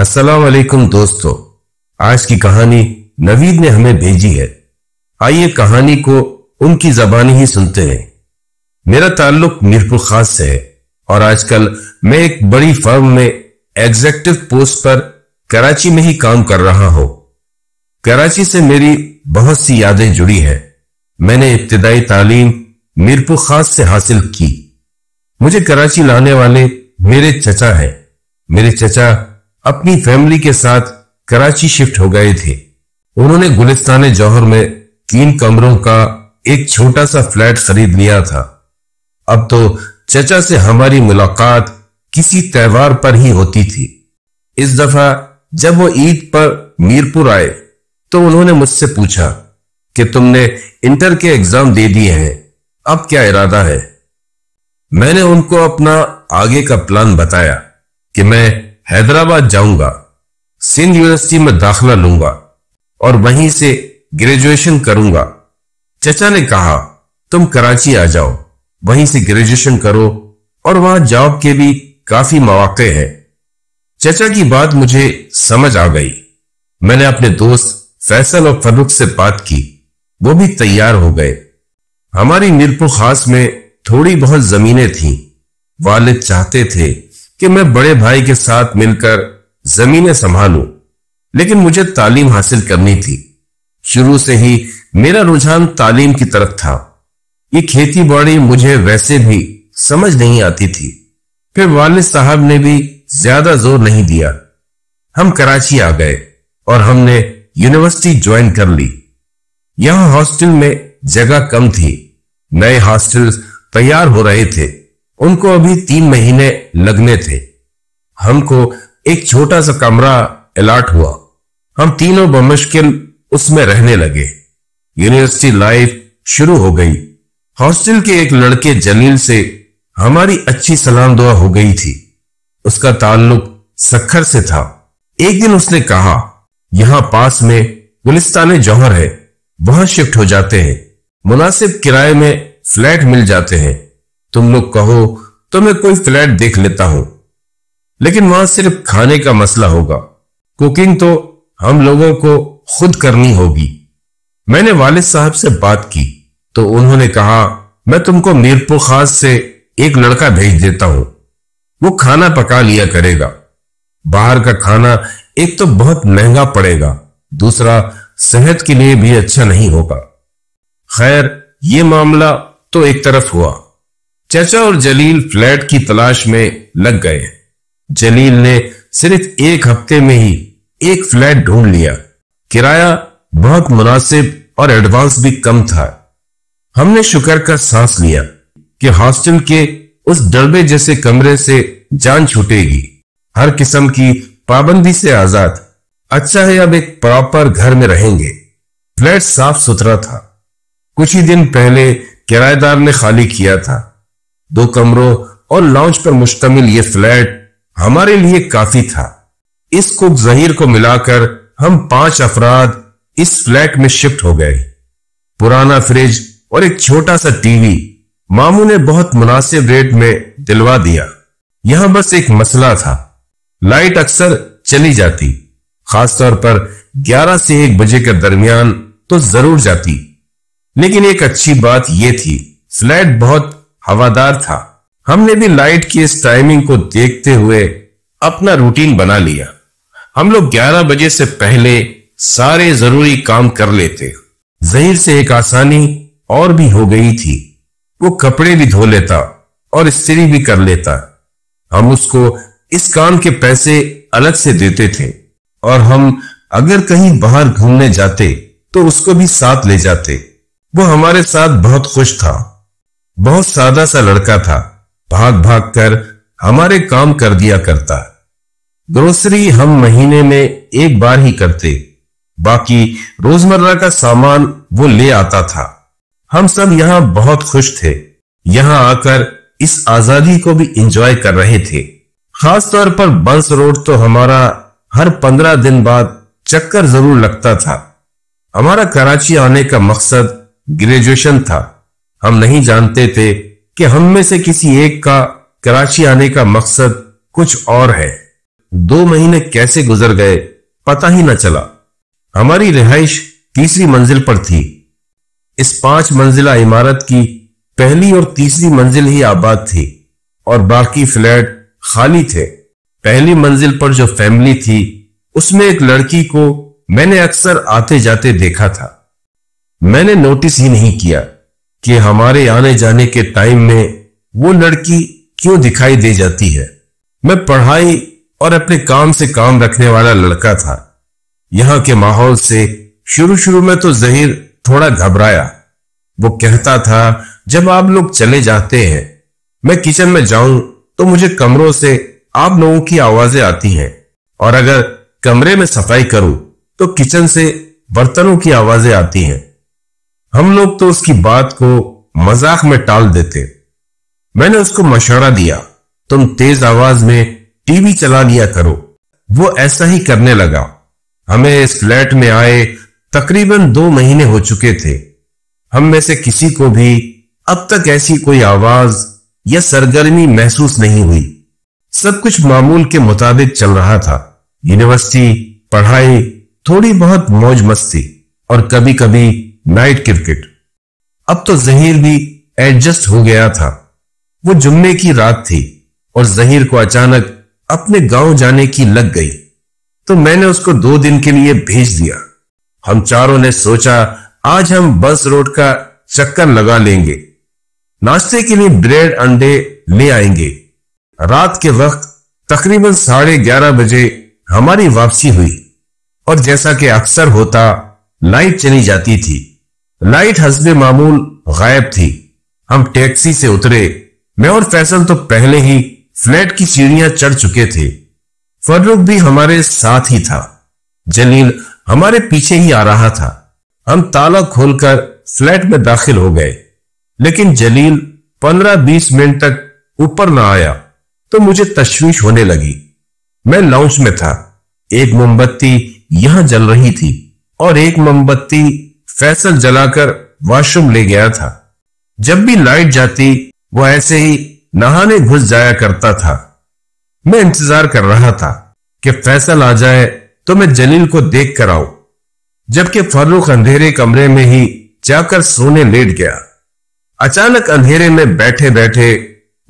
अस्सलाम वालेकुम दोस्तों, आज की कहानी नवीद ने हमें भेजी है। आइए कहानी को उनकी ज़बानी ही सुनते हैं। मेरा ताल्लुक मीरपुर खास से है और आजकल मैं एक बड़ी फर्म में एग्जीक्यूटिव पोस्ट पर कराची में ही काम कर रहा हूं। कराची से मेरी बहुत सी यादें जुड़ी हैं। मैंने इब्तिदाई तालीम मीरपुर खास से हासिल की। मुझे कराची लाने वाले मेरे चचा हैं। मेरे चचा अपनी फैमिली के साथ कराची शिफ्ट हो गए थे। उन्होंने गुलिस्तान जौहर में 3 कमरों का एक छोटा सा फ्लैट खरीद लिया था। अब तो चचा से हमारी मुलाकात किसी त्योहार पर ही होती थी। इस दफा जब वो ईद पर मीरपुर आए तो उन्होंने मुझसे पूछा कि तुमने इंटर के एग्जाम दे दिए हैं, अब क्या इरादा है। मैंने उनको अपना आगे का प्लान बताया कि मैं हैदराबाद जाऊंगा, सिंध यूनिवर्सिटी में दाखिला लूंगा और वहीं से ग्रेजुएशन करूंगा। चचा ने कहा, तुम कराची आ जाओ, वहीं से ग्रेजुएशन करो और वहां जॉब के भी काफी मौके हैं। चचा की बात मुझे समझ आ गई। मैंने अपने दोस्त फैसल और फर्रुख से बात की, वो भी तैयार हो गए। हमारी मीरपुर खास में थोड़ी बहुत जमीनें थीं। वालिद चाहते थे कि मैं बड़े भाई के साथ मिलकर जमीनें संभालूं, लेकिन मुझे तालीम हासिल करनी थी। शुरू से ही मेरा रुझान तालीम की तरफ था। ये खेती बाड़ी मुझे वैसे भी समझ नहीं आती थी। फिर वालिद साहब ने भी ज्यादा जोर नहीं दिया। हम कराची आ गए और हमने यूनिवर्सिटी ज्वाइन कर ली। यहां हॉस्टल में जगह कम थी। नए हॉस्टल तैयार हो रहे थे, उनको अभी 3 महीने लगने थे। हमको एक छोटा सा कमरा अलॉट हुआ। हम तीनों बमुश्किल उसमें रहने लगे। यूनिवर्सिटी लाइफ शुरू हो गई। हॉस्टल के एक लड़के जलील से हमारी अच्छी सलाम दुआ हो गई थी। उसका ताल्लुक सक्खर से था। एक दिन उसने कहा, यहां पास में गुलिस्तान जौहर है, वहां शिफ्ट हो जाते हैं, मुनासिब किराए में फ्लैट मिल जाते हैं। तुम लोग कहो तो मैं कोई फ्लैट देख लेता हूं, लेकिन वहां सिर्फ खाने का मसला होगा। कुकिंग तो हम लोगों को खुद करनी होगी। मैंने वालिद साहब से बात की तो उन्होंने कहा, मैं तुमको मीरपुर खास से एक लड़का भेज देता हूं, वो खाना पका लिया करेगा। बाहर का खाना एक तो बहुत महंगा पड़ेगा, दूसरा सेहत के लिए भी अच्छा नहीं होगा। खैर, ये मामला तो एक तरफ हुआ। चचा और जलील फ्लैट की तलाश में लग गए। जलील ने सिर्फ 1 हफ्ते में ही एक फ्लैट ढूंढ लिया। किराया बहुत मुनासिब और एडवांस भी कम था। हमने शुक्र का सांस लिया कि हॉस्टल के उस डरबे जैसे कमरे से जान छूटेगी। हर किस्म की पाबंदी से आजाद। अच्छा है, अब एक प्रॉपर घर में रहेंगे। फ्लैट साफ सुथरा था। कुछ ही दिन पहले किराएदार ने खाली किया था। 2 कमरों और लॉन्च पर मुश्तमिल ये फ्लैट हमारे लिए काफी था। इस कुक जहीर को मिलाकर हम 5 अफराद इस फ्लैट में शिफ्ट हो गए। पुराना फ्रिज और एक छोटा सा टीवी मामू ने बहुत मुनासिब रेट में दिलवा दिया। यहां बस एक मसला था, लाइट अक्सर चली जाती, खासतौर पर 11 से 1 बजे के दरमियान तो जरूर जाती। लेकिन एक अच्छी बात यह थी, फ्लैट बहुत हवादार था। हमने भी लाइट की इस टाइमिंग को देखते हुए अपना रूटीन बना लिया। हम लोग 11 बजे से पहले सारे जरूरी काम कर लेते। जहीर से एक आसानी और भी हो गई थी, वो कपड़े भी धो लेता और इस्त्री भी कर लेता। हम उसको इस काम के पैसे अलग से देते थे और हम अगर कहीं बाहर घूमने जाते तो उसको भी साथ ले जाते। वो हमारे साथ बहुत खुश था। बहुत सादा सा लड़का था, भाग भाग कर हमारे काम कर दिया करता। ग्रोसरी हम महीने में 1 बार ही करते, बाकी रोजमर्रा का सामान वो ले आता था। हम सब यहां बहुत खुश थे। यहां आकर इस आजादी को भी एंजॉय कर रहे थे। खास तौर पर बंस रोड तो हमारा हर 15 दिन बाद चक्कर जरूर लगता था। हमारा कराची आने का मकसद ग्रेजुएशन था। हम नहीं जानते थे कि हम में से किसी एक का कराची आने का मकसद कुछ और है। 2 महीने कैसे गुजर गए पता ही न चला। हमारी रिहाइश तीसरी मंजिल पर थी। इस 5 मंजिला इमारत की पहली और तीसरी मंजिल ही आबाद थी और बाकी फ्लैट खाली थे। पहली मंजिल पर जो फैमिली थी उसमें एक लड़की को मैंने अक्सर आते जाते देखा था। मैंने नोटिस ही नहीं किया कि हमारे आने जाने के टाइम में वो लड़की क्यों दिखाई दे जाती है। मैं पढ़ाई और अपने काम से काम रखने वाला लड़का था। यहां के माहौल से शुरू में तो जहीर थोड़ा घबराया। वो कहता था, जब आप लोग चले जाते हैं मैं किचन में जाऊं तो मुझे कमरों से आप लोगों की आवाजें आती हैं, और अगर कमरे में सफाई करूं तो किचन से बर्तनों की आवाजें आती हैं। हम लोग तो उसकी बात को मजाक में टाल देते। मैंने उसको मशवरा दिया, तुम तेज आवाज में टीवी चला लिया करो। वो ऐसा ही करने लगा। हमें इस फ्लैट में आए तकरीबन 2 महीने हो चुके थे। हम में से किसी को भी अब तक ऐसी कोई आवाज या सरगर्मी महसूस नहीं हुई। सब कुछ मामूल के मुताबिक चल रहा था। यूनिवर्सिटी, पढ़ाई, थोड़ी बहुत मौज मस्ती और कभी कभी नाइट क्रिकेट। अब तो जहीर भी एडजस्ट हो गया था। वो जुम्मे की रात थी और जहीर को अचानक अपने गांव जाने की लग गई, तो मैंने उसको 2 दिन के लिए भेज दिया। हम चारों ने सोचा आज हम बस रोड का चक्कर लगा लेंगे, नाश्ते के लिए ब्रेड अंडे ले आएंगे। रात के वक्त तकरीबन 11:30 बजे हमारी वापसी हुई और जैसा कि अक्सर होता लाइट चली जाती थी। लाइट हस्बे मामूल गायब थी। हम टैक्सी से उतरे। मैं और फैसल तो पहले ही फ्लैट की सीढ़ियां चढ़ चुके थे। फर्रुख भी हमारे साथ ही था। जलील हमारे पीछे ही आ रहा था। हम ताला खोलकर फ्लैट में दाखिल हो गए, लेकिन जलील 15-20 मिनट तक ऊपर ना आया तो मुझे तशवीश होने लगी। मैं लाउंज में था। एक मोमबत्ती यहां जल रही थी और एक मोमबत्ती फैसल जलाकर वॉशरूम ले गया था। जब भी लाइट जाती वो ऐसे ही नहाने घुस जाया करता था। मैं इंतजार कर रहा था कि फैसल आ जाए तो मैं जलील को देख कर आऊं, जबकि फर्रुख अंधेरे कमरे में ही जाकर सोने लेट गया। अचानक अंधेरे में बैठे बैठे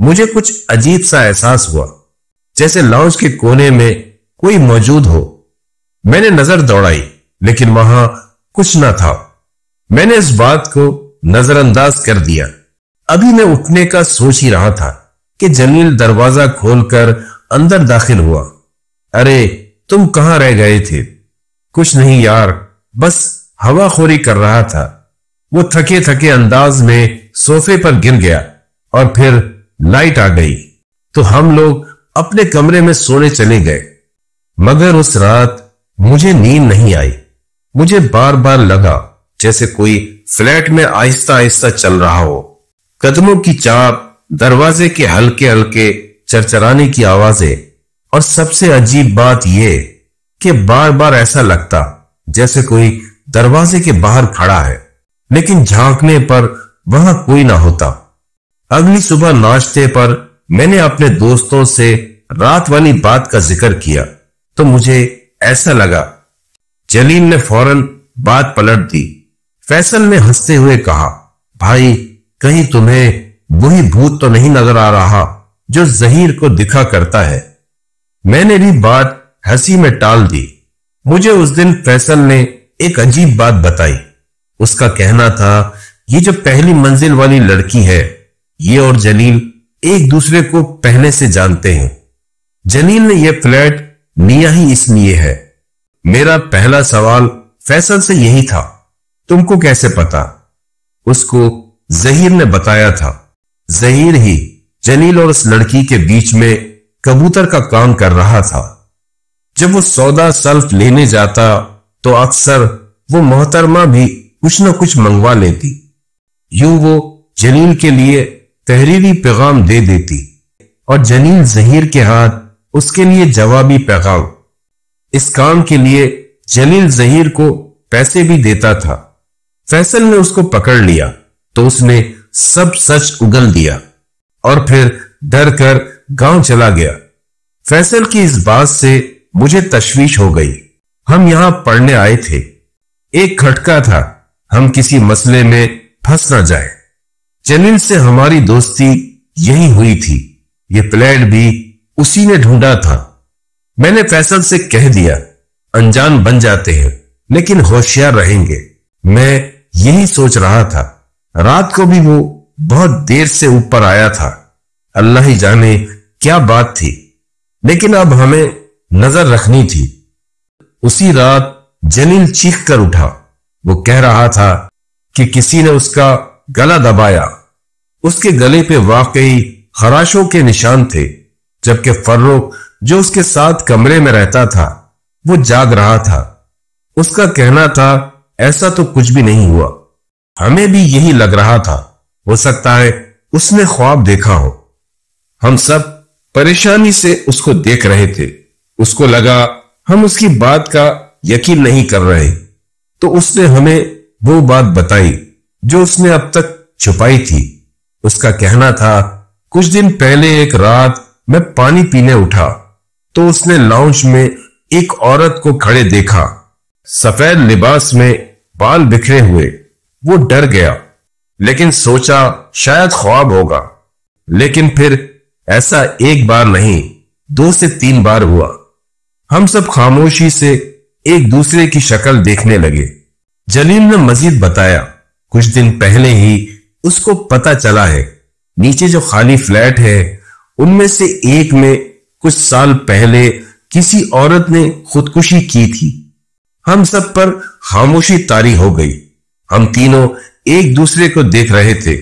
मुझे कुछ अजीब सा एहसास हुआ, जैसे लाउंज के कोने में कोई मौजूद हो। मैंने नजर दौड़ाई, लेकिन वहां कुछ न था। मैंने इस बात को नजरअंदाज कर दिया। अभी मैं उठने का सोच ही रहा था कि जलील दरवाजा खोलकर अंदर दाखिल हुआ। अरे तुम कहां रह गए थे? कुछ नहीं यार, बस हवाखोरी कर रहा था। वो थके थके अंदाज में सोफे पर गिर गया और फिर लाइट आ गई तो हम लोग अपने कमरे में सोने चले गए। मगर उस रात मुझे नींद नहीं आई। मुझे बार बार लगा जैसे कोई फ्लैट में आहिस्ता आहिस्ता चल रहा हो। कदमों की चाप, दरवाजे के हल्के हल्के चरचराने की आवाजें, और सबसे अजीब बात यह कि बार बार ऐसा लगता जैसे कोई दरवाजे के बाहर खड़ा है, लेकिन झांकने पर वहां कोई ना होता। अगली सुबह नाश्ते पर मैंने अपने दोस्तों से रात वाली बात का जिक्र किया तो मुझे ऐसा लगा। जलील ने फौरन बात पलट दी। फैसल ने हंसते हुए कहा, भाई कहीं तुम्हें वही भूत तो नहीं नजर आ रहा जो जहीर को दिखा करता है? मैंने भी बात हंसी में टाल दी। मुझे उस दिन फैसल ने एक अजीब बात बताई। उसका कहना था ये जो पहली मंजिल वाली लड़की है, ये और जलील एक दूसरे को पहले से जानते हैं। जलील ने यह फ्लैट लिया ही इसलिए है। मेरा पहला सवाल फैसल से यही था, तुमको कैसे पता? उसको जहीर ने बताया था। जहीर ही जलील और उस लड़की के बीच में कबूतर का काम कर रहा था। जब वो सौदा सल्फ लेने जाता तो अक्सर वो मोहतरमा भी कुछ न कुछ मंगवा लेती। यूं वो जलील के लिए तहरीरी पैगाम दे देती और जलील जहीर के हाथ उसके लिए जवाबी पैगाम। इस काम के लिए जलील जहीर को पैसे भी देता था। फैसल ने उसको पकड़ लिया तो उसने सब सच उगल दिया और फिर डर कर गांव चला गया। फैसल की इस बात से मुझे तशवीश हो गई। हम यहां पढ़ने आए थे, एक खटका था हम किसी मसले में फंस ना जाए। जलील से हमारी दोस्ती यही हुई थी, ये फ्लैट भी उसी ने ढूंढा था। मैंने फैसल से कह दिया, अनजान बन जाते हैं लेकिन होशियार रहेंगे। मैं यही सोच रहा था। रात को भी वो बहुत देर से ऊपर आया था, अल्लाह ही जाने क्या बात थी, लेकिन अब हमें नजर रखनी थी। उसी रात जलील चीख कर उठा। वो कह रहा था कि किसी ने उसका गला दबाया। उसके गले पे वाकई खराशों के निशान थे, जबकि फर्रुख जो उसके साथ कमरे में रहता था वो जाग रहा था। उसका कहना था ऐसा तो कुछ भी नहीं हुआ। हमें भी यही लग रहा था, हो सकता है उसने ख्वाब देखा हो। हम सब परेशानी से उसको देख रहे थे। उसको लगा हम उसकी बात का यकीन नहीं कर रहे, तो उसने हमें वो बात बताई जो उसने अब तक छुपाई थी। उसका कहना था, कुछ दिन पहले एक रात मैं पानी पीने उठा तो उसने लाउंज में एक औरत को खड़े देखा, सफेद लिबास में, बाल बिखरे हुए। वो डर गया, लेकिन सोचा शायद ख्वाब होगा। लेकिन फिर ऐसा एक बार नहीं, 2 से 3 बार हुआ। हम सब खामोशी से एक दूसरे की शक्ल देखने लगे। जलील ने मजीद बताया, कुछ दिन पहले ही उसको पता चला है नीचे जो खाली फ्लैट है उनमें से एक में कुछ साल पहले किसी औरत ने खुदकुशी की थी। हम सब पर खामोशी तारी हो गई। हम तीनों एक दूसरे को देख रहे थे।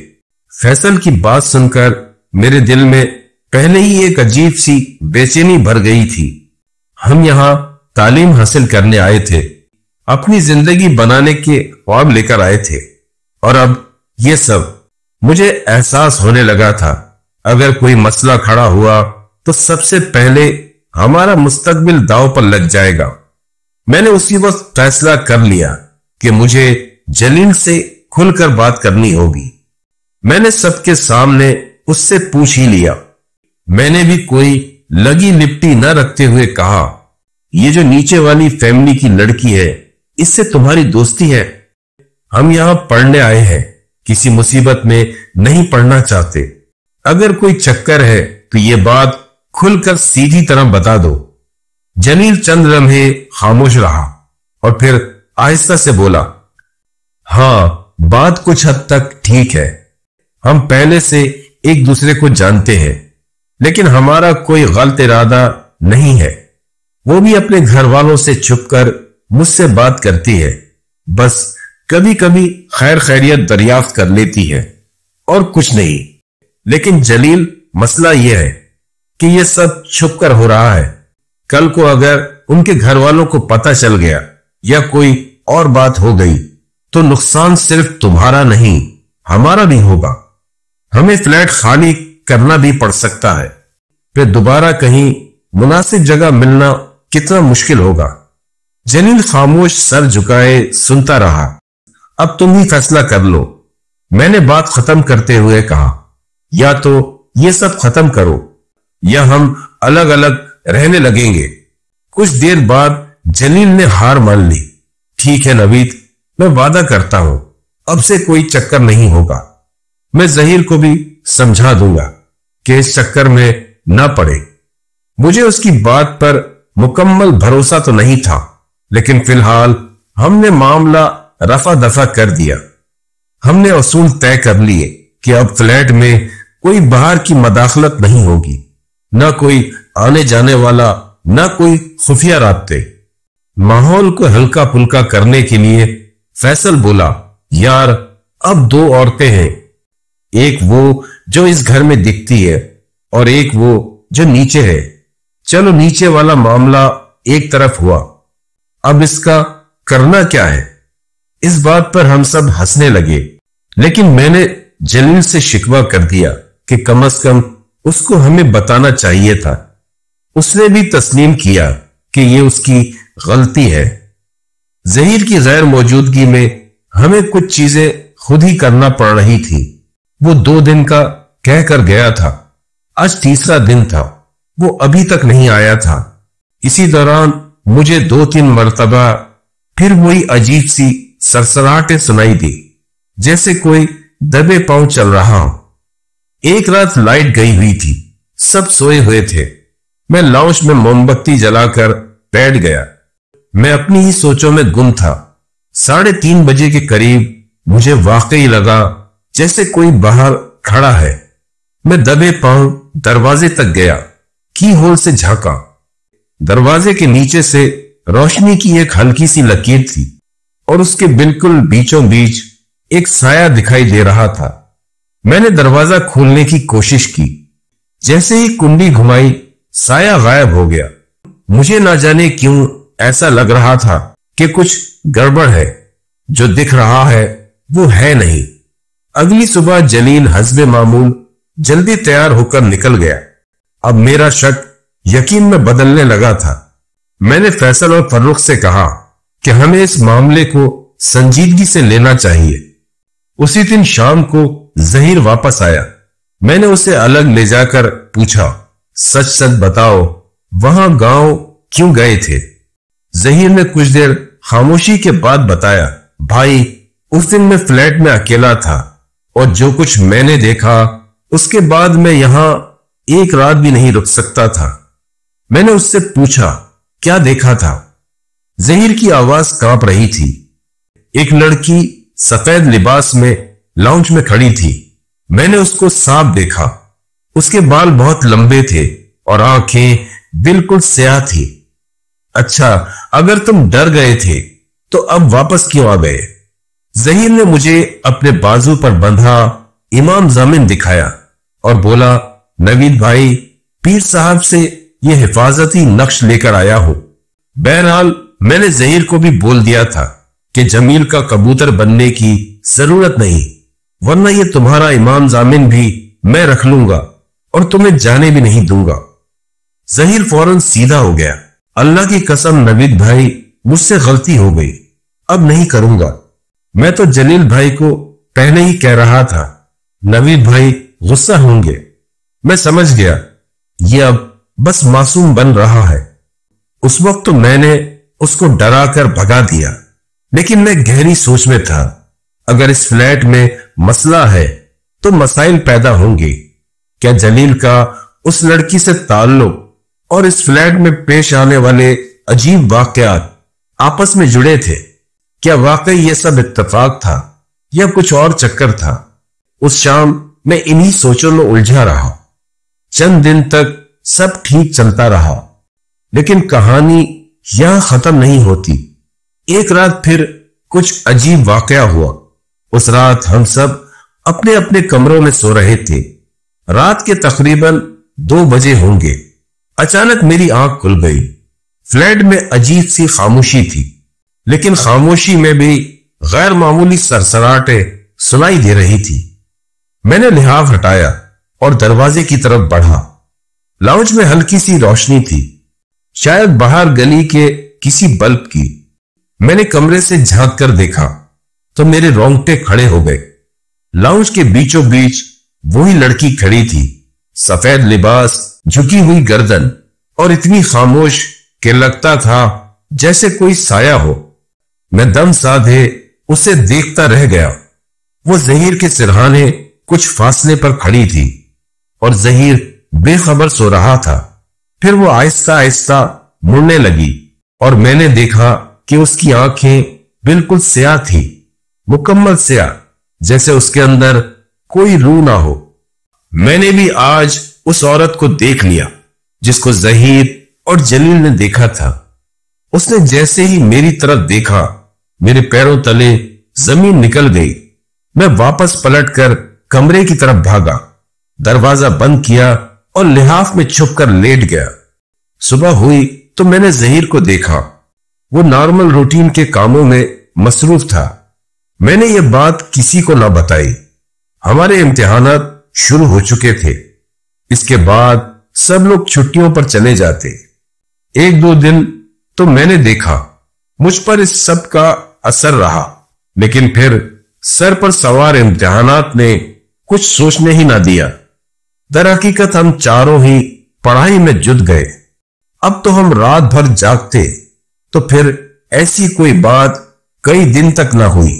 फैसल की बात सुनकर मेरे दिल में पहले ही एक अजीब सी बेचैनी भर गई थी। हम यहां तालीम हासिल करने आए थे, अपनी जिंदगी बनाने के ख्वाब लेकर आए थे, और अब ये सब। मुझे एहसास होने लगा था अगर कोई मसला खड़ा हुआ तो सबसे पहले हमारा मुस्तकबिल दांव पर लग जाएगा। मैंने उसी वक्त फैसला कर लिया कि मुझे जलील से खुलकर बात करनी होगी। मैंने सबके सामने उससे पूछ ही लिया। मैंने भी कोई लगी लिपटी न रखते हुए कहा, ये जो नीचे वाली फैमिली की लड़की है, इससे तुम्हारी दोस्ती है? हम यहां पढ़ने आए हैं, किसी मुसीबत में नहीं पढ़ना चाहते। अगर कोई चक्कर है तो ये बात खुलकर सीधी तरह बता दो। जलील चंद लम्हे खामोश रहा और फिर आहिस्ता से बोला, हाँ, बात कुछ हद तक ठीक है। हम पहले से एक दूसरे को जानते हैं, लेकिन हमारा कोई गलत इरादा नहीं है। वो भी अपने घर वालों से छुपकर मुझसे बात करती है, बस कभी कभी खैर खैरियत दरियाफ्त कर लेती है, और कुछ नहीं। लेकिन जलील, मसला यह है कि यह सब छुपकर हो रहा है। कल को अगर उनके घर वालों को पता चल गया या कोई और बात हो गई तो नुकसान सिर्फ तुम्हारा नहीं, हमारा भी होगा। हमें फ्लैट खाली करना भी पड़ सकता है, फिर दोबारा कहीं मुनासिब जगह मिलना कितना मुश्किल होगा। जलील खामोश सर झुकाए सुनता रहा। अब तुम ही फैसला कर लो, मैंने बात खत्म करते हुए कहा। या तो ये सब खत्म करो या हम अलग अलग रहने लगेंगे। कुछ देर बाद जलील ने हार मान ली। ठीक है नवीद, मैं वादा करता हूं अब से कोई चक्कर नहीं होगा। मैं जहीर को भी समझा दूंगा कि इस चक्कर में ना पड़े। मुझे उसकी बात पर मुकम्मल भरोसा तो नहीं था, लेकिन फिलहाल हमने मामला रफा दफा कर दिया। हमने असूल तय कर लिए कि अब फ्लैट में कोई बाहर की मदाखलत नहीं होगी, न कोई आने जाने वाला, न कोई खुफिया राब्ते। माहौल को हल्का फुल्का करने के लिए फैसल बोला, यार अब 2 औरतें हैं, एक वो जो इस घर में दिखती है और एक वो जो नीचे है। चलो नीचे वाला मामला एक तरफ हुआ, अब इसका करना क्या है? इस बात पर हम सब हंसने लगे, लेकिन मैंने जलील से शिकवा कर दिया कि कम से कम उसको हमें बताना चाहिए था। उसने भी तस्लीम किया कि ये उसकी गलती है। जहीर की गैर मौजूदगी में हमें कुछ चीजें खुद ही करना पड़ रही थी। वो 2 दिन का कह कर गया था, आज तीसरा दिन था। वो अभी तक नहीं आया था। इसी दौरान मुझे 2-3 मर्तबा फिर वही अजीब सी सरसराहटें सुनाई दी, जैसे कोई दबे पांव चल रहा हो। एक रात लाइट गई हुई थी, सब सोए हुए थे। मैं लाउंज में मोमबत्ती जलाकर बैठ गया। मैं अपनी ही सोचों में गुम था। 3:30 बजे के करीब मुझे वाकई लगा जैसे कोई बाहर खड़ा है। मैं दबे पांव दरवाजे तक गया, की होल से झांका। दरवाजे के नीचे से रोशनी की एक हल्की सी लकीर थी और उसके बिल्कुल बीचों बीच एक साया दिखाई दे रहा था। मैंने दरवाजा खोलने की कोशिश की। जैसे ही कुंडी घुमाई, साया गायब हो गया। मुझे ना जाने क्यों ऐसा लग रहा था कि कुछ गड़बड़ है। जो दिख रहा है वो है नहीं। अगली सुबह जलील हस्बे मामूल जल्दी तैयार होकर निकल गया। अब मेरा शक यकीन में बदलने लगा था। मैंने फैसल और फर्रुख से कहा कि हमें इस मामले को संजीदगी से लेना चाहिए। उसी दिन शाम को जहीर वापस आया। मैंने उसे अलग ले जाकर पूछा, सच सच बताओ, वहां गांव क्यों गए थे? जहीर ने कुछ देर खामोशी के बाद बताया, भाई उस दिन मैं फ्लैट में अकेला था और जो कुछ मैंने देखा उसके बाद मैं यहां एक रात भी नहीं रुक सकता था। मैंने उससे पूछा, क्या देखा था? जहीर की आवाज कांप रही थी। एक लड़की सफेद लिबास में लाउंज में खड़ी थी। मैंने उसको साफ देखा। उसके बाल बहुत लंबे थे और आंखें बिल्कुल स्याह थी। अच्छा, अगर तुम डर गए थे तो अब वापस क्यों आ गए? जहीर ने मुझे अपने बाजू पर बंधा इमाम जामिन दिखाया और बोला, नवीद भाई, पीर साहब से ये हिफाजती नक्श लेकर आया हो। बहरहाल मैंने जहीर को भी बोल दिया था कि जमील का कबूतर बनने की जरूरत नहीं, वरना ये तुम्हारा इमाम जामिन भी मैं रख लूंगा और तुम्हें जाने भी नहीं दूंगा। जहीर फौरन सीधा हो गया। अल्लाह की कसम नवीद भाई, मुझसे गलती हो गई, अब नहीं करूंगा। मैं तो जलील भाई को पहले ही कह रहा था, नवीद भाई गुस्सा होंगे। मैं समझ गया ये अब बस मासूम बन रहा है। उस वक्त तो मैंने उसको डरा कर भगा दिया, लेकिन मैं गहरी सोच में था। अगर इस फ्लैट में मसला है तो मसाइल पैदा होंगे। क्या जलील का उस लड़की से ताल्लुक और इस फ्लैट में पेश आने वाले अजीब वाकयात आपस में जुड़े थे? क्या वाकई ये सब इत्तेफाक था या कुछ और चक्कर था? उस शाम मैं इन्हीं सोचों में उलझा रहा। चंद दिन तक सब ठीक चलता रहा, लेकिन कहानी यहां खत्म नहीं होती। एक रात फिर कुछ अजीब वाकया हुआ। उस रात हम सब अपने अपने कमरों में सो रहे थे। रात के तकरीबन 2 बजे होंगे। अचानक मेरी आंख खुल गई। फ्लैट में अजीब सी खामोशी थी, लेकिन खामोशी में भी गैर मामूली सरसराहटें सुनाई दे रही थी। मैंने लिहाफ हटाया और दरवाजे की तरफ बढ़ा। लाउंज में हल्की सी रोशनी थी, शायद बाहर गली के किसी बल्ब की। मैंने कमरे से झांक कर देखा तो मेरे रोंगटे खड़े हो गए। लाउंज के बीचों बीच वही लड़की खड़ी थी, सफेद लिबास, झुकी हुई गर्दन और इतनी खामोश कि लगता था जैसे कोई साया हो। मैं दम साधे उसे देखता रह गया। वो जहीर के सिरहाने कुछ फासले पर खड़ी थी और जहीर बेखबर सो रहा था। फिर वो आहिस्ता आहिस्ता मुड़ने लगी और मैंने देखा कि उसकी आंखें बिल्कुल स्याह थी, मुकम्मल स्याह, जैसे उसके अंदर कोई रूह ना हो। मैंने भी आज उस औरत को देख लिया जिसको जहीर और जलील ने देखा था। उसने जैसे ही मेरी तरफ देखा, मेरे पैरों तले जमीन निकल गई। मैं वापस पलटकर कमरे की तरफ भागा, दरवाजा बंद किया और लिहाफ में छुपकर लेट गया। सुबह हुई तो मैंने जहीर को देखा। वो नॉर्मल रूटीन के कामों में मसरूफ था। मैंने ये बात किसी को ना बताई। हमारे इम्तिहानात शुरू हो चुके थे। इसके बाद सब लोग छुट्टियों पर चले जाते। 1-2 दिन तो मैंने देखा, मुझ पर इस सब का असर रहा, लेकिन फिर सर पर सवार इम्तिहानात ने कुछ सोचने ही ना दिया। दरहकीकत हम चारों ही पढ़ाई में जुट गए। अब तो हम रात भर जागते, तो फिर ऐसी कोई बात कई दिन तक ना हुई।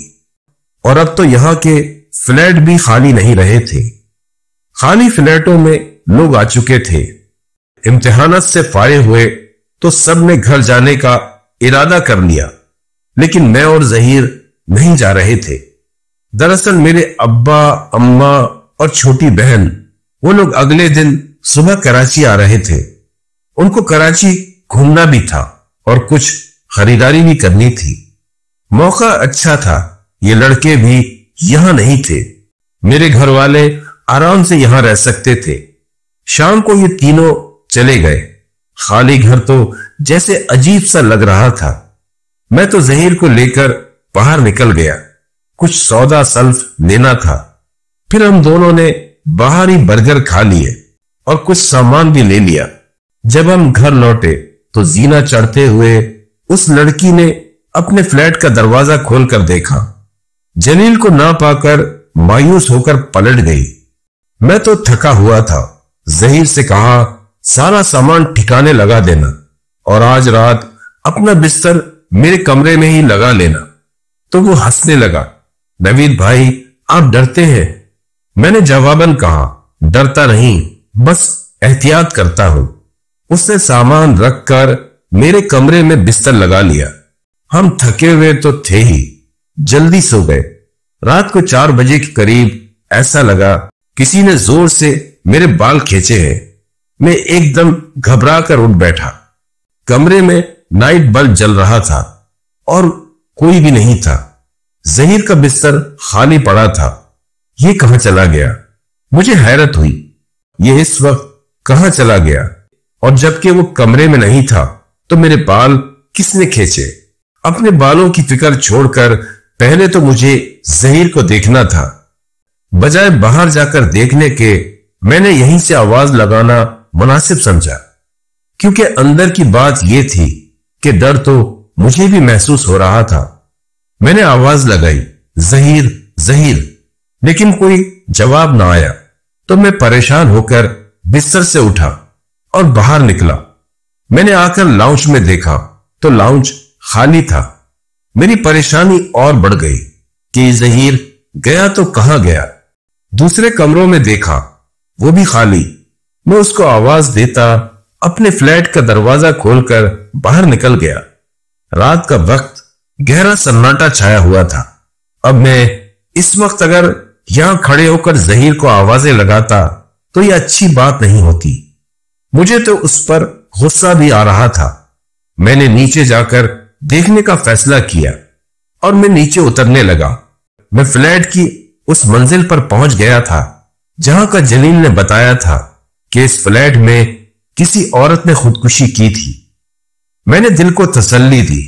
और अब तो यहां के फ्लैट भी खाली नहीं रहे थे। खाली फ्लैटों में लोग आ चुके थे। इम्तिहानात से फारिग हुए तो सब ने घर जाने का इरादा कर लिया, लेकिन मैं और जहीर नहीं जा रहे थे। दरअसल मेरे अब्बा, अम्मा और छोटी बहन, वो लोग अगले दिन सुबह कराची आ रहे थे। उनको कराची घूमना भी था और कुछ खरीदारी भी करनी थी। मौका अच्छा था, ये लड़के भी यहां नहीं थे। मेरे घर वाले आराम से यहां रह सकते थे। शाम को ये तीनों चले गए। खाली घर तो जैसे अजीब सा लग रहा था। मैं तो जहीर को लेकर बाहर निकल गया। कुछ सौदा सल्फ लेना था। फिर हम दोनों ने बाहर ही बर्गर खा लिए और कुछ सामान भी ले लिया। जब हम घर लौटे तो जीना चढ़ते हुए उस लड़की ने अपने फ्लैट का दरवाजा खोलकर देखा। जलील को ना पाकर मायूस होकर पलट गई। मैं तो थका हुआ था। जहीर से कहा, सारा सामान ठिकाने लगा देना और आज रात अपना बिस्तर मेरे कमरे में ही लगा लेना। तो वो हंसने लगा। नवीद भाई, आप डरते हैं? मैंने जवाबन कहा, डरता नहीं, बस एहतियात करता हूं। उसने सामान रखकर मेरे कमरे में बिस्तर लगा लिया। हम थके हुए तो थे ही, जल्दी सो गए। रात को 4 बजे के करीब ऐसा लगा किसी ने जोर से मेरे बाल खींचे हैं। मैं एकदम घबरा कर उठ बैठा। कमरे में नाइट बल्ब जल रहा था और कोई भी नहीं था। जहीर का बिस्तर खाली पड़ा था। ये कहां चला गया? मुझे हैरत हुई, ये इस वक्त कहां चला गया? और जबकि वो कमरे में नहीं था तो मेरे बाल किसने खींचे? अपने बालों की फिक्र छोड़कर पहले तो मुझे जहीर को देखना था। बजाय बाहर जाकर देखने के मैंने यहीं से आवाज लगाना मुनासिब समझा, क्योंकि अंदर की बात यह थी कि डर तो मुझे भी महसूस हो रहा था। मैंने आवाज लगाई, जहीर जहीर, लेकिन कोई जवाब ना आया। तो मैं परेशान होकर बिस्तर से उठा और बाहर निकला। मैंने आकर लाउंज में देखा तो लाउंज खाली था। मेरी परेशानी और बढ़ गई कि जहीर गया तो कहां गया। दूसरे कमरों में देखा, वो भी खाली। मैं उसको आवाज देता अपने फ्लैट का दरवाजा खोलकर बाहर निकल गया। रात का वक्त गहरा सन्नाटा छाया हुआ था। अब मैं इस वक्त अगर यहां खड़े होकर जहीर को आवाजें लगाता तो यह अच्छी बात नहीं होती। मुझे तो उस पर गुस्सा भी आ रहा था। मैंने नीचे जाकर देखने का फैसला किया और मैं नीचे उतरने लगा। मैं फ्लैट की उस मंजिल पर पहुंच गया था जहां का जलील ने बताया था कि इस फ्लैट में किसी औरत ने खुदकुशी की थी। मैंने दिल को तसल्ली दी।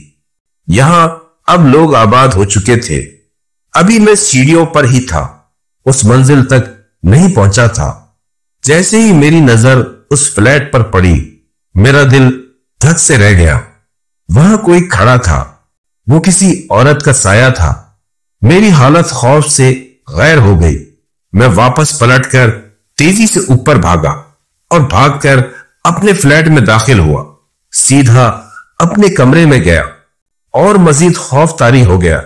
यहां अब लोग आबाद हो चुके थे। अभी मैं सीढ़ियों पर ही था, उस मंजिल तक नहीं पहुंचा था। जैसे ही मेरी नजर उस फ्लैट पर पड़ी, मेरा दिल धक से रह गया। वहां कोई खड़ा था। वो किसी औरत का साया था। मेरी हालत खौफ से गैर हो गई। मैं वापस पलटकर तेजी से ऊपर भागा और भागकर अपने फ्लैट में दाखिल हुआ। सीधा अपने कमरे में गया और मजीद खौफ तारी हो गया।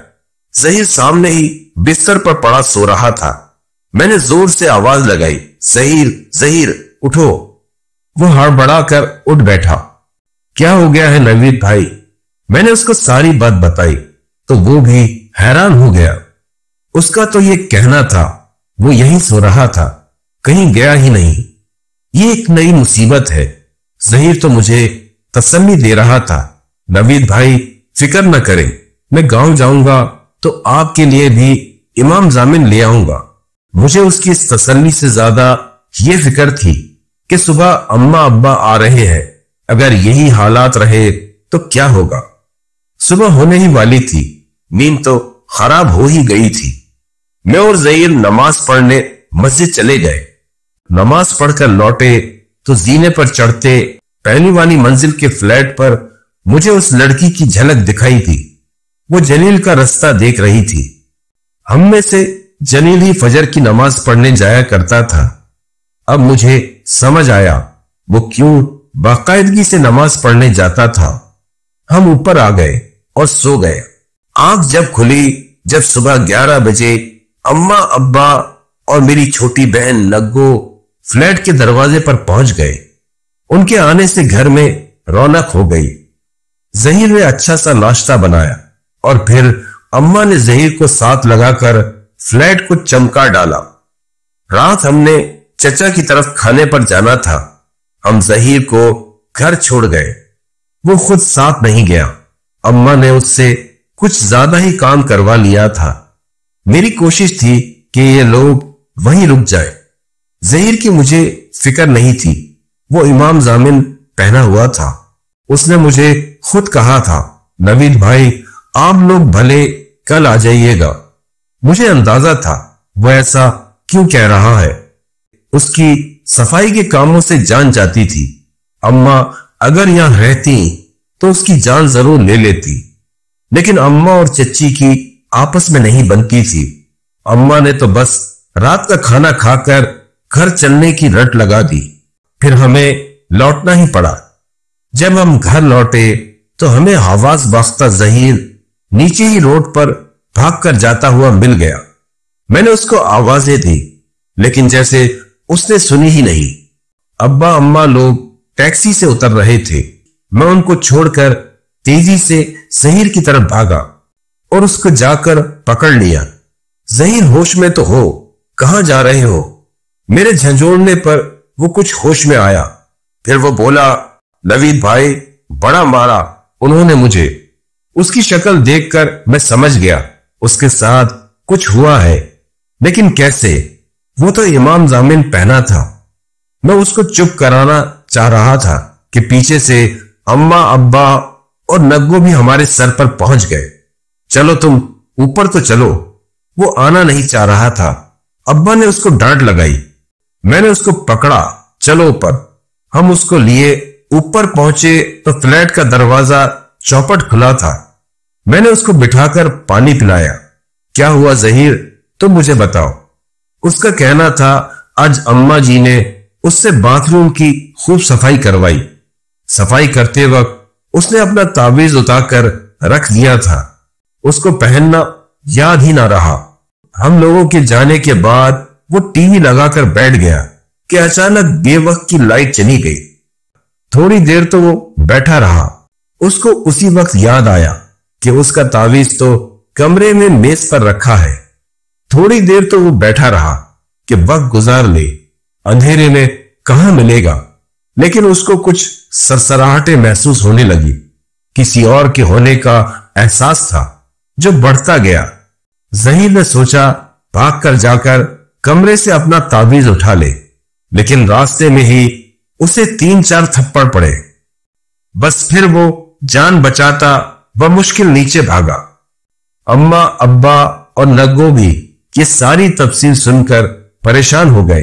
जहीर सामने ही बिस्तर पर पड़ा सो रहा था। मैंने जोर से आवाज लगाई, जहीर जहीर उठो। वो हड़बड़ाकर उठ बैठा। क्या हो गया है नवीद भाई? मैंने उसको सारी बात बताई तो वो भी हैरान हो गया। उसका तो ये कहना था वो यहीं सो रहा था, कहीं गया ही नहीं। ये एक नई मुसीबत है। जहीर तो मुझे तसल्ली दे रहा था, नवीद भाई फिक्र न करें, मैं गांव जाऊंगा तो आपके लिए भी इमाम जामिन ले आऊंगा। मुझे उसकी इस तसल्ली से ज्यादा ये फिक्र थी कि सुबह अम्मा अब्बा आ रहे हैं, अगर यही हालात रहे तो क्या होगा। सुबह होने ही वाली थी, नींद तो खराब हो ही गई थी। मैं और जहीर नमाज पढ़ने मस्जिद चले गए। नमाज पढ़कर लौटे तो जीने पर चढ़ते पहली वाली मंजिल के फ्लैट पर मुझे उस लड़की की झलक दिखाई थी। वो जलील का रास्ता देख रही थी। हम में से जलील ही फजर की नमाज पढ़ने जाया करता था। अब मुझे समझ आया वो क्यों बाकायदगी से नमाज पढ़ने जाता था। हम ऊपर आ गए और सो गए। आंख जब खुली, जब सुबह 11 बजे अम्मा, अब्बा और मेरी छोटी बहन नग्गो फ्लैट के दरवाजे पर पहुंच गए। उनके आने से घर में रौनक हो गई। जहीर ने अच्छा सा नाश्ता बनाया और फिर अम्मा ने जहीर को साथ लगाकर फ्लैट को चमका डाला। रात हमने चचा की तरफ खाने पर जाना था। हम जहीर को घर छोड़ गए। वो खुद साथ नहीं गया। अम्मा ने उससे कुछ ज्यादा ही काम करवा लिया था। मेरी कोशिश थी कि ये लोग वहीं रुक जाए। जहीर की मुझे फिक्र नहीं थी। वो इमाम जामिन पहना हुआ था। उसने मुझे खुद कहा था, नवीद भाई आप लोग भले कल आ जाइएगा। मुझे अंदाजा था वो ऐसा क्यों कह रहा है। उसकी सफाई के कामों से जान जाती थी। अम्मा अगर यहां रहती तो उसकी जान जरूर ले लेती, लेकिन अम्मा और चच्ची की आपस में नहीं बनती थी। अम्मा ने तो बस रात का खाना खाकर घर चलने की रट लगा दी। फिर हमें लौटना ही पड़ा। जब हम घर लौटे तो हमें हवास बाख्ता जहीर नीचे ही रोड पर भागकर जाता हुआ मिल गया। मैंने उसको आवाजें दी, लेकिन जैसे उसने सुनी ही नहीं। अब्बा अम्मा लोग टैक्सी से उतर रहे थे। मैं उनको छोड़कर तेजी से जहीर की तरफ भागा और उसको जाकर पकड़ लिया। जहीर होश में तो हो, कहां जा रहे हो? मेरे झंझोड़ने पर वो कुछ होश में आया। फिर वो बोला, नवीद भाई बड़ा मारा उन्होंने मुझे। उसकी शक्ल देखकर मैं समझ गया उसके साथ कुछ हुआ है, लेकिन कैसे? वो तो इमाम जामिन पहना था। मैं उसको चुप कराना चाह रहा था कि पीछे से अम्मा, अब्बा और नग्गो भी हमारे सर पर पहुंच गए। चलो तुम ऊपर तो चलो। वो आना नहीं चाह रहा था। अब्बा ने उसको डांट लगाई। मैंने उसको पकड़ा, चलो ऊपर। हम उसको लिए ऊपर पहुंचे तो फ्लैट का दरवाजा चौपट खुला था। मैंने उसको बिठाकर पानी पिलाया। क्या हुआ जहीर, तुम मुझे बताओ। उसका कहना था आज अम्मा जी ने उससे बाथरूम की खूब सफाई करवाई। सफाई करते वक्त उसने अपना तावीज उतारकर रख दिया था। उसको पहनना याद ही ना रहा। हम लोगों के जाने के बाद वो टीवी लगाकर बैठ गया कि अचानक बेवक्त की लाइट चली गई। थोड़ी देर तो वो बैठा रहा। उसको उसी वक्त याद आया कि उसका तावीज तो कमरे में मेज पर रखा है। थोड़ी देर तो वो बैठा रहा कि वक्त गुजार ले, अंधेरे में कहां मिलेगा। लेकिन उसको कुछ सरसराहटें महसूस होने लगी। किसी और के होने का एहसास था जो बढ़ता गया। जहीर ने सोचा भागकर जाकर कमरे से अपना तावीज उठा ले, लेकिन रास्ते में ही उसे 3-4 थप्पड़ पड़े। बस फिर वो जान बचाता बमुश्किल नीचे भागा। अम्मा, अब्बा और नग्गो भी ये सारी तफसील सुनकर परेशान हो गए।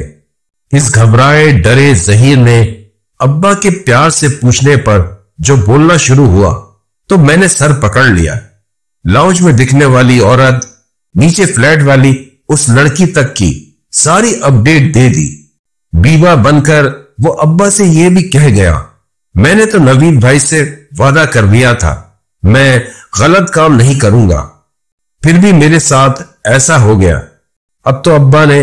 इस घबराए डरे जहीर ने अब्बा के प्यार से पूछने पर जो बोलना शुरू हुआ तो मैंने सर पकड़ लिया। लाउंज में दिखने वाली औरत नीचे फ्लैट वाली उस लड़की तक की सारी अपडेट दे दी। बीवा बनकर वो अब्बा से ये भी कह गया, मैंने तो नवीद भाई से वादा कर लिया था, मैं गलत काम नहीं करूंगा। फिर भी मेरे साथ ऐसा हो गया। अब तो अब्बा ने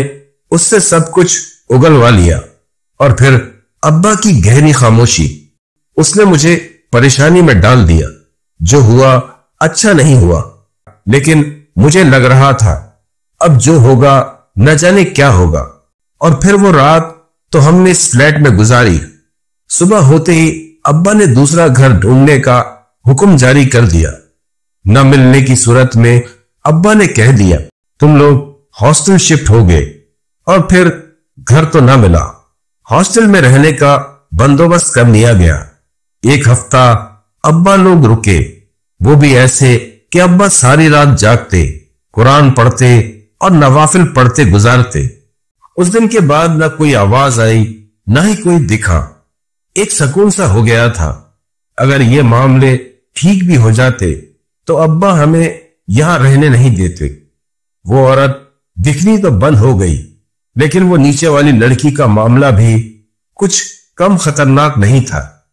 उससे सब कुछ उगलवा लिया। और फिर अब्बा की गहरी खामोशी, उसने मुझे परेशानी में डाल दिया। जो हुआ अच्छा नहीं हुआ, लेकिन मुझे लग रहा था अब जो होगा न जाने क्या होगा। और फिर वो रात तो हमने इस फ्लैट में गुजारी। सुबह होते ही अब्बा ने दूसरा घर ढूंढने का हुक्म जारी कर दिया। न मिलने की सूरत में अब्बा ने कह दिया तुम लोग हॉस्टल शिफ्ट हो गए। और फिर घर तो न मिला। हॉस्टल में रहने का बंदोबस्त कर लिया गया। 1 हफ्ता अब्बा लोग रुके, वो भी ऐसे कि अब्बा सारी रात जागते, कुरान पढ़ते और नवाफिल पढ़ते गुजारते। उस दिन के बाद न कोई आवाज आई, न ही कोई दिखा। एक सुकून सा हो गया था। अगर ये मामले ठीक भी हो जाते तो अब्बा हमें यहां रहने नहीं देते। वो औरत दिखनी तो बंद हो गई, लेकिन वो नीचे वाली लड़की का मामला भी कुछ कम खतरनाक नहीं था।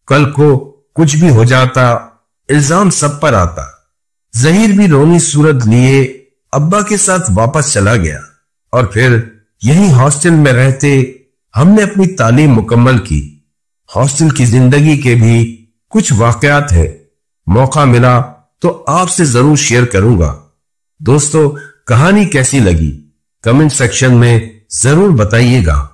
कल को कुछ भी हो जाता, इल्जाम सब पर आता। जहीर भी रोनी सूरत लिए अब्बा के साथ वापस चला गया और फिर यही हॉस्टल में रहते हमने अपनी तालीम मुकम्मल की। हॉस्टल की जिंदगी के भी कुछ वाकयात है, मौका मिला तो आपसे जरूर शेयर करूंगा। दोस्तों, कहानी कैसी लगी कमेंट सेक्शन में जरूर बताइएगा।